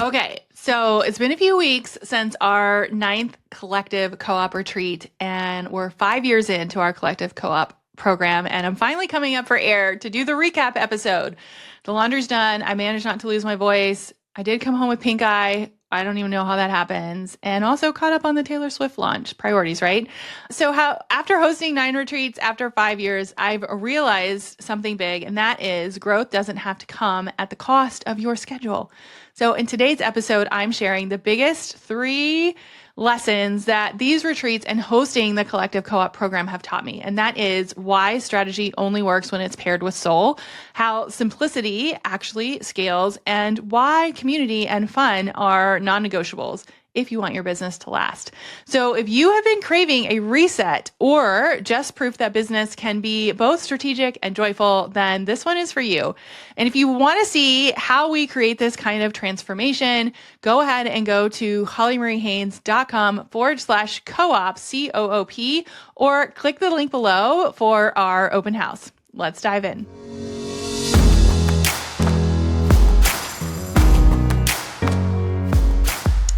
Okay, so it's been a few weeks since our ninth collective co-op retreat, and we're 5 years into our collective co-op program, and I'm finally coming up for air to do the recap episode. The laundry's done. I managed not to lose my voice. I did come home with pink eye. I don't even know how that happens. And also caught up on the Taylor Swift launch. Priorities, right? So how after hosting 9 retreats after 5 years, I've realized something big, and that is growth doesn't have to come at the cost of your schedule. So in today's episode, I'm sharing the biggest 3 lessons that these retreats and hosting the collective co-op program have taught me. And that is why strategy only works when it's paired with soul, how simplicity actually scales, and why community and fun are non-negotiables if you want your business to last. So if you have been craving a reset or just proof that business can be both strategic and joyful, then this one is for you. And if you want to see how we create this kind of transformation, go ahead and go to hollymariehaynes.com/co-op, COOP, or click the link below for our open house. Let's dive in.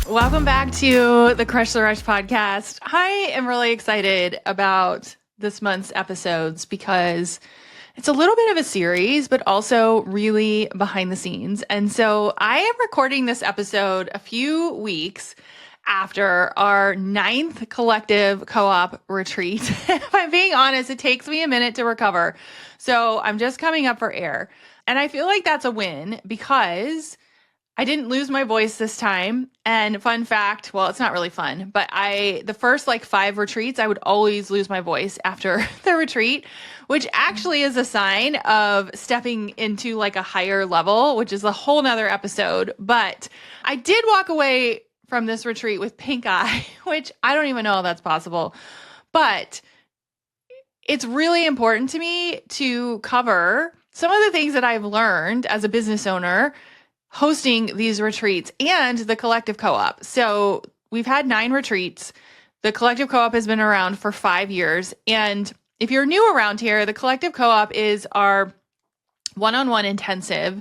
Welcome back to the Crush the Rush podcast. I am really excited about this month's episodes because it's a little bit of a series, but also really behind the scenes. And so I am recording this episode a few weeks after our 9th collective co-op retreat. If I'm being honest, it takes me a minute to recover. So I'm just coming up for air. And I feel like that's a win because I didn't lose my voice this time. And fun fact, well, it's not really fun, but the first 5 retreats, I would always lose my voice after the retreat, which actually is a sign of stepping into a higher level, which is a whole nother episode. But I did walk away from this retreat with pink eye, which I don't even know if that's possible. But it's really important to me to cover some of the things that I've learned as a business owner hosting these retreats and the collective co-op. So we've had 9 retreats. The collective co-op has been around for 5 years. And if you're new around here, the collective co-op is our one-on-one intensive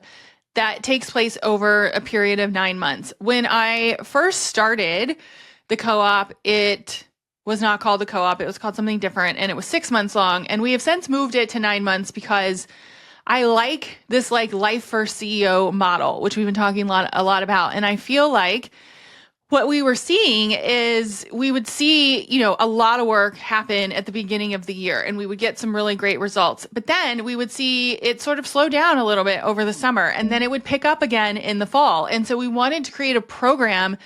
that takes place over a period of 9 months. When I first started the co-op, it was not called the co-op. It was called something different, and it was 6 months long. And we have since moved it to 9 months because I like this life first CEO model, which we've been talking a lot about. And I feel like what we were seeing is we would see, a lot of work happen at the beginning of the year and we would get some really great results. But then we would see it sort of slow down a little bit over the summer and then it would pick up again in the fall. And so we wanted to create a program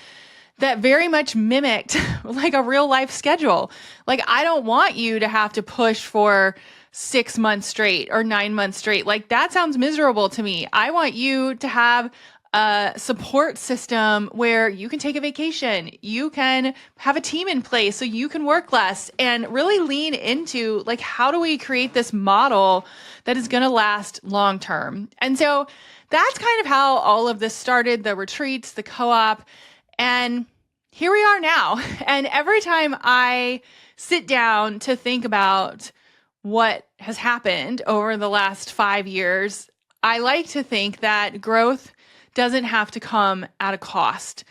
that very much mimicked a real life schedule. I don't want you to have to push for 6 months straight or 9 months straight. That sounds miserable to me. I want you to have a support system where you can take a vacation, you can have a team in place so you can work less, and really lean into how do we create this model that is going to last long term. And so that's kind of how all of this started, the retreats, the co-op, and here we are now. And every time I sit down to think about what has happened over the last 5 years, I like to think that growth doesn't have to come at a cost.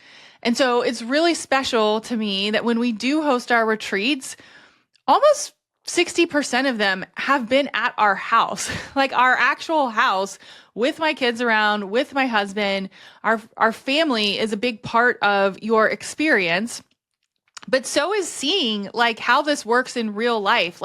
And so it's really special to me that when we do host our retreats, almost 60% of them have been at our house, our actual house with my kids around, with my husband. Our family is a big part of your experience, but so is seeing how this works in real life.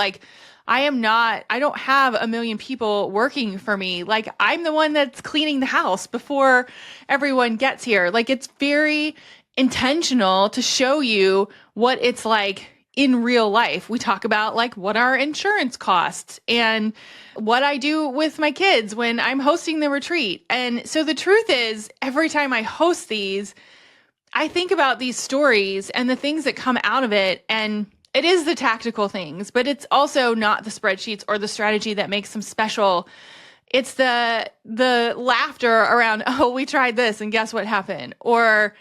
I don't have a million people working for me. I'm the one that's cleaning the house before everyone gets here. It's very intentional to show you what it's like in real life. We talk about what our insurance costs and what I do with my kids when I'm hosting the retreat. And so the truth is, every time I host these, I think about these stories and the things that come out of it, and it is the tactical things, but it's also not the spreadsheets or the strategy that makes them special. It's the laughter around, oh, we tried this and guess what happened? Or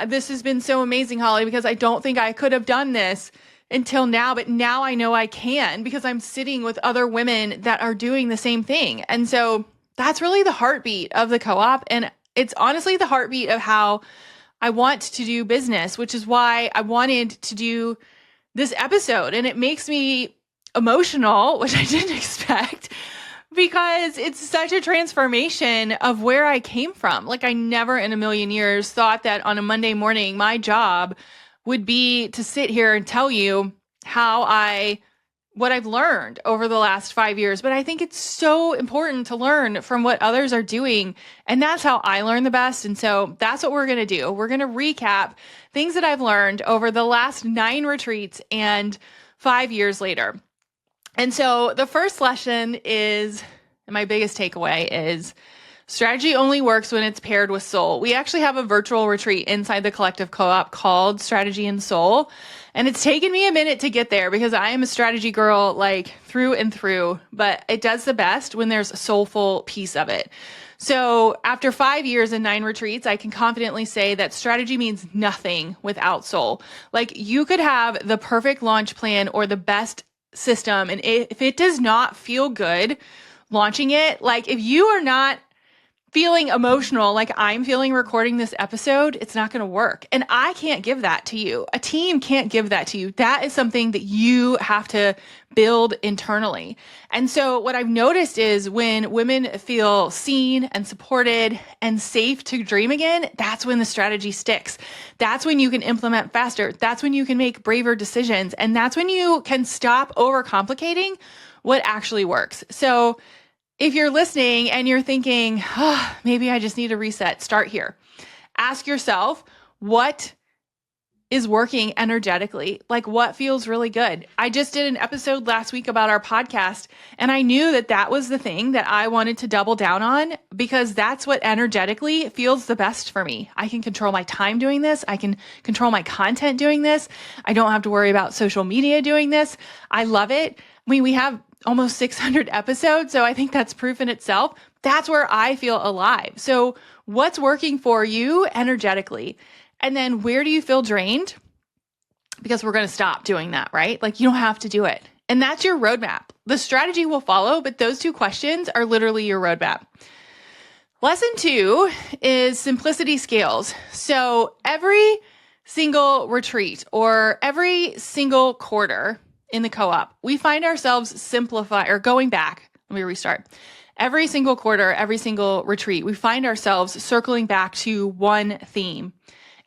this has been so amazing, Holly, because I don't think I could have done this until now, but now I know I can because I'm sitting with other women that are doing the same thing. And so that's really the heartbeat of the co-op. And It's honestly the heartbeat of how I want to do business, which is why I wanted to do this episode. And it makes me emotional, which I didn't expect, because it's such a transformation of where I came from. Like, I never in a million years thought that on a Monday morning, my job would be to sit here and tell you what I've learned over the last 5 years. But I think it's so important to learn from what others are doing. And that's how I learn the best. And so that's what we're going to do. We're going to recap things that I've learned over the last 9 retreats and 5 years later. And so the first lesson is, and my biggest takeaway is, strategy only works when it's paired with soul. We actually have a virtual retreat inside the Collective Co-op called Strategy and Soul. And it's taken me a minute to get there because I am a strategy girl, like through and through, but it does the best when there's a soulful piece of it. So after 5 years and 9 retreats, I can confidently say that strategy means nothing without soul. Like, you could have the perfect launch plan or the best system, and if it does not feel good launching it, like if you are not feeling emotional like I'm feeling recording this episode, it's not going to work. And I can't give that to you. A team can't give that to you. That is something that you have to build internally. And so what I've noticed is when women feel seen and supported and safe to dream again, that's when the strategy sticks. That's when you can implement faster. That's when you can make braver decisions. And that's when you can stop overcomplicating what actually works. So if you're listening and you're thinking, maybe I just need a reset, start here. Ask yourself, what is working energetically? Like, what feels really good? I just did an episode last week about our podcast, and I knew that that was the thing that I wanted to double down on because that's what energetically feels the best for me. I can control my time doing this. I can control my content doing this. I don't have to worry about social media doing this. I love it. I mean, we have almost 600 episodes, so I think that's proof in itself. That's where I feel alive. So what's working for you energetically? And then where do you feel drained? Because we're going to stop doing that, right? Like, you don't have to do it. And that's your roadmap. The strategy will follow, but those 2 questions are literally your roadmap. Lesson 2 is simplicity scales. So every single retreat or every single quarter in the co-op, we find ourselves going back. Let me restart. Every single quarter, every single retreat, we find ourselves circling back to one theme.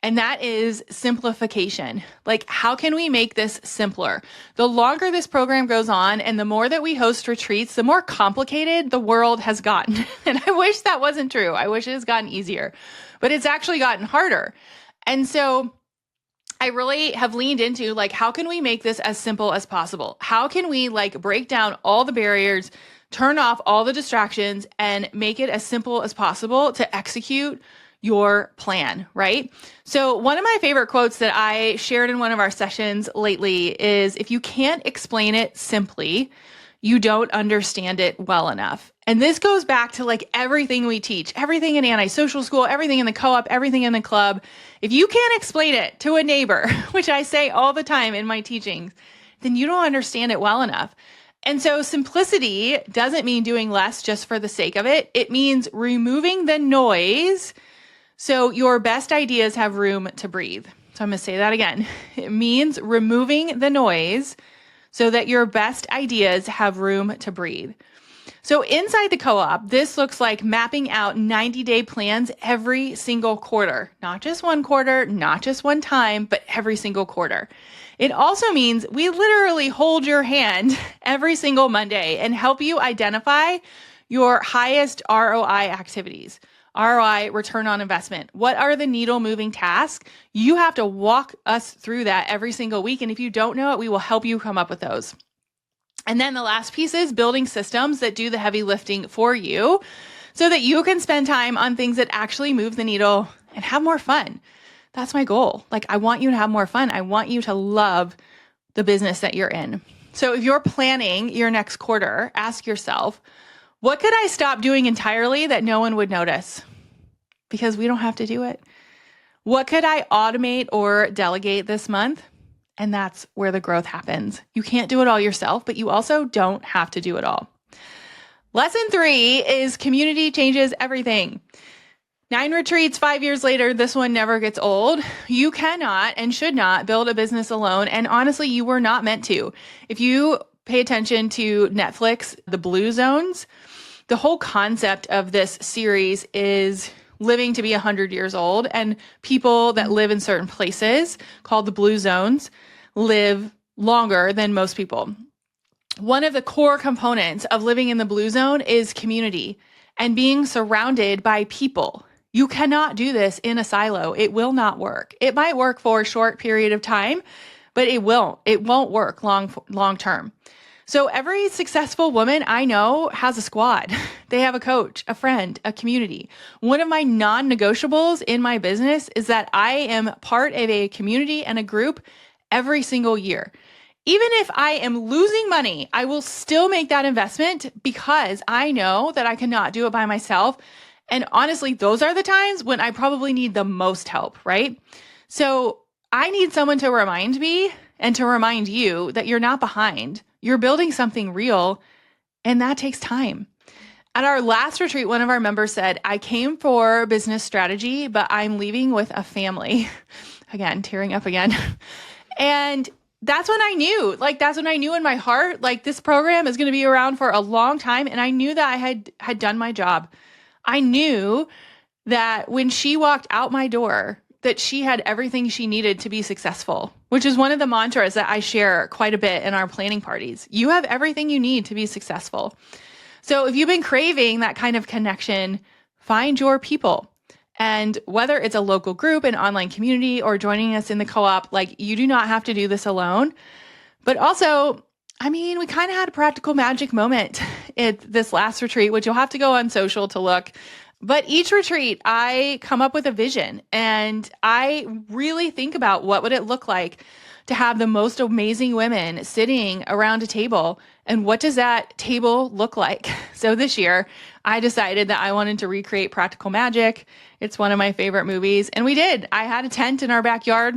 And that is simplification. Like, how can we make this simpler? The longer this program goes on and the more that we host retreats, the more complicated the world has gotten. And I wish that wasn't true. I wish it has gotten easier, but it's actually gotten harder. And so I really have leaned into, like, how can we make this as simple as possible? How can we break down all the barriers, turn off all the distractions, and make it as simple as possible to execute your plan, right? So one of my favorite quotes that I shared in one of our sessions lately is, if you can't explain it simply, you don't understand it well enough. And this goes back to everything we teach, everything in anti-social school, everything in the co-op, everything in the club. If you can't explain it to a neighbor, which I say all the time in my teachings, then you don't understand it well enough. And so simplicity doesn't mean doing less just for the sake of it. It means removing the noise so your best ideas have room to breathe. So I'm going to say that again. It means removing the noise so that your best ideas have room to breathe. So inside the co-op, this looks like mapping out 90-day plans every single quarter, not just one quarter, not just one time, but every single quarter. It also means we literally hold your hand every single Monday and help you identify your highest ROI activities. ROI, return on investment. What are the needle moving tasks? You have to walk us through that every single week. And if you don't know it, we will help you come up with those. And then the last piece is building systems that do the heavy lifting for you so that you can spend time on things that actually move the needle and have more fun. That's my goal. I want you to have more fun. I want you to love the business that you're in. So if you're planning your next quarter, ask yourself, what could I stop doing entirely that no one would notice? Because we don't have to do it. What could I automate or delegate this month? And that's where the growth happens. You can't do it all yourself, but you also don't have to do it all. Lesson 3 is community changes everything. 9 retreats, 5 years later, this one never gets old. You cannot and should not build a business alone. And honestly, you were not meant to. If you pay attention to Netflix, the Blue Zones, the whole concept of this series is living to be 100 years old. And people that live in certain places called the Blue Zones live longer than most people. One of the core components of living in the Blue Zone is community and being surrounded by people. You cannot do this in a silo. It will not work. It might work for a short period of time, but it won't work long term. So every successful woman I know has a squad. They have a coach, a friend, a community. One of my non-negotiables in my business is that I am part of a community and a group every single year. Even if I am losing money, I will still make that investment because I know that I cannot do it by myself. And honestly, those are the times when I probably need the most help, right? So I need someone to remind me and to remind you that you're not behind. You're building something real, and that takes time. At our last retreat, one of our members said, I came for business strategy, but I'm leaving with a family. Again, tearing up again. And that's when I knew, that's when I knew in my heart, this program is going to be around for a long time. And I knew that I had done my job. I knew that when she walked out my door, that she had everything she needed to be successful, which is one of the mantras that I share quite a bit in our planning parties. You have everything you need to be successful. So if you've been craving that kind of connection, find your people. And whether it's a local group, an online community, or joining us in the co-op, you do not have to do this alone. But also, we kind of had a practical magic moment at this last retreat, which you'll have to go on social to look. But each retreat, I come up with a vision and I really think about what would it look like to have the most amazing women sitting around a table, and what does that table look like? So this year, I decided that I wanted to recreate Practical Magic. It's one of my favorite movies, and we did. I had a tent in our backyard.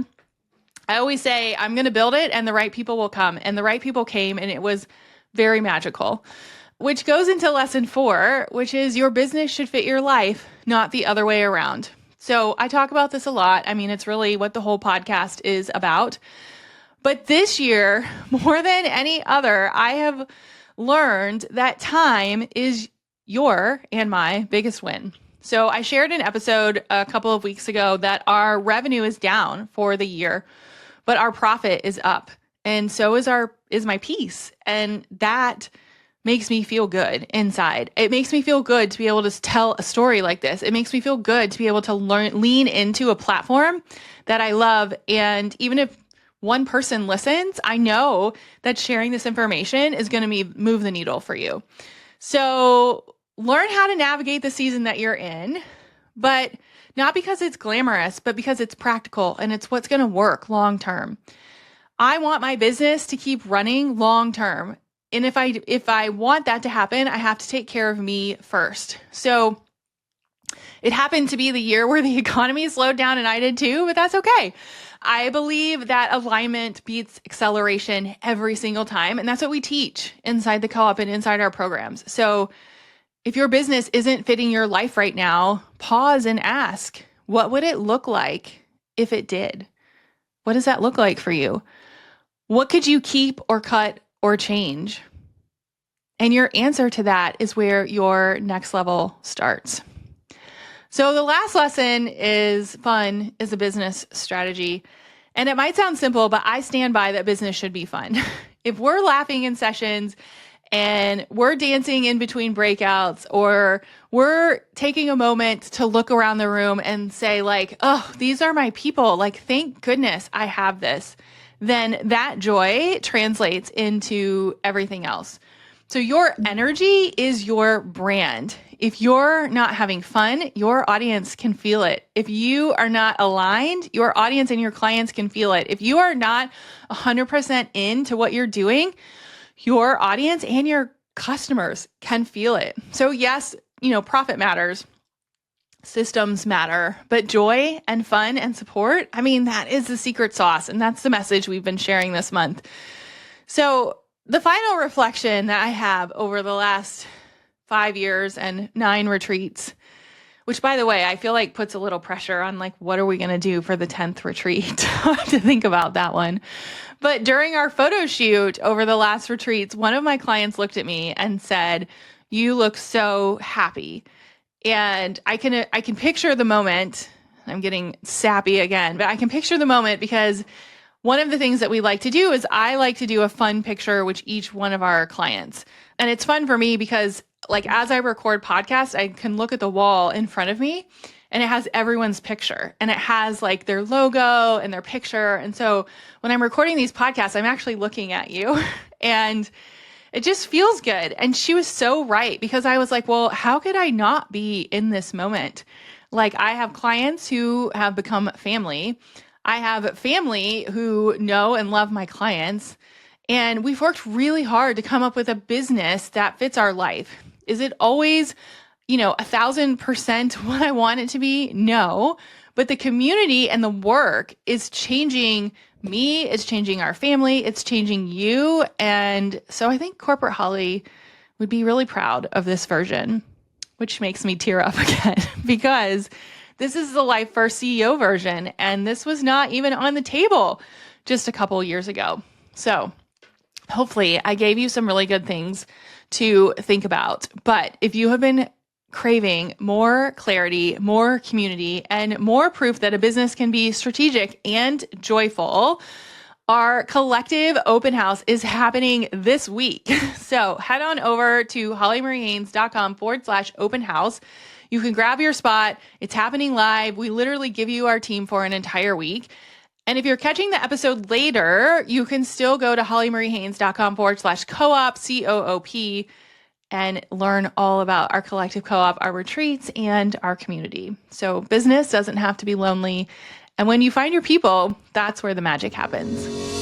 I always say, I'm going to build it and the right people will come, and the right people came, and it was very magical. Which goes into lesson 4, which is your business should fit your life, not the other way around. So I talk about this a lot. It's really what the whole podcast is about. But this year, more than any other, I have learned that time is your and my biggest win. So I shared an episode a couple of weeks ago that our revenue is down for the year, but our profit is up. And so is my peace. And that makes me feel good inside. It makes me feel good to be able to tell a story like this. It makes me feel good to be able to lean into a platform that I love. And even if one person listens, I know that sharing this information is going to move the needle for you. So learn how to navigate the season that you're in, but not because it's glamorous, but because it's practical and it's what's going to work long term. I want my business to keep running long term. And if I want that to happen, I have to take care of me first. So it happened to be the year where the economy slowed down, and I did too, but that's okay. I believe that alignment beats acceleration every single time. And that's what we teach inside the co-op and inside our programs. So if your business isn't fitting your life right now, pause and ask, what would it look like if it did? What does that look like for you? What could you keep or cut or change? And your answer to that is where your next level starts. So the last lesson is fun is a business strategy. And it might sound simple, but I stand by that business should be fun. If we're laughing in sessions and we're dancing in between breakouts, or we're taking a moment to look around the room and say oh, these are my people. Thank goodness I have this. Then that joy translates into everything else. So your energy is your brand. If you're not having fun, your audience can feel it. If you are not aligned, your audience and your clients can feel it. If you are not 100% into what you're doing, your audience and your customers can feel it. So yes, profit matters. Systems matter, but joy and fun and support, that is the secret sauce. And that's the message we've been sharing this month. So the final reflection that I have over the last 5 years and 9 retreats which by the way, I feel like puts a little pressure on like, what are we going to do for the 10th retreat? I have to think about that one. But during our photo shoot over the last retreats, one of my clients looked at me and said, "You look so happy." And I can picture the moment. I'm getting sappy again, but I can picture the moment because one of the things that we like to do is I like to do a fun picture with each one of our clients. And it's fun for me because like as I record podcasts, I can look at the wall in front of me and it has everyone's picture and it has like their logo and their picture. And so when I'm recording these podcasts, I'm actually looking at you and it just feels good. And she was so right because I was like, well, how could I not be in this moment? Like I have clients who have become family. I have family who know and love my clients. And we've worked really hard to come up with a business that fits our life. Is it always, 1,000% what I want it to be? No. But the community and the work is changing me, it's changing our family, it's changing you. And so I think Corporate Holly would be really proud of this version, which makes me tear up again because this is the Life First CEO version. And this was not even on the table just a couple years ago. So hopefully I gave you some really good things to think about. But if you have been craving more clarity, more community, and more proof that a business can be strategic and joyful, our collective open house is happening this week. So head on over to hollymariehaynes.com/open house. You can grab your spot. It's happening live. We literally give you our team for an entire week. And if you're catching the episode later, you can still go to hollymariehaynes.com/co-op, COOP, and learn all about our collective co-op, our retreats, and our community. So business doesn't have to be lonely. And when you find your people, that's where the magic happens.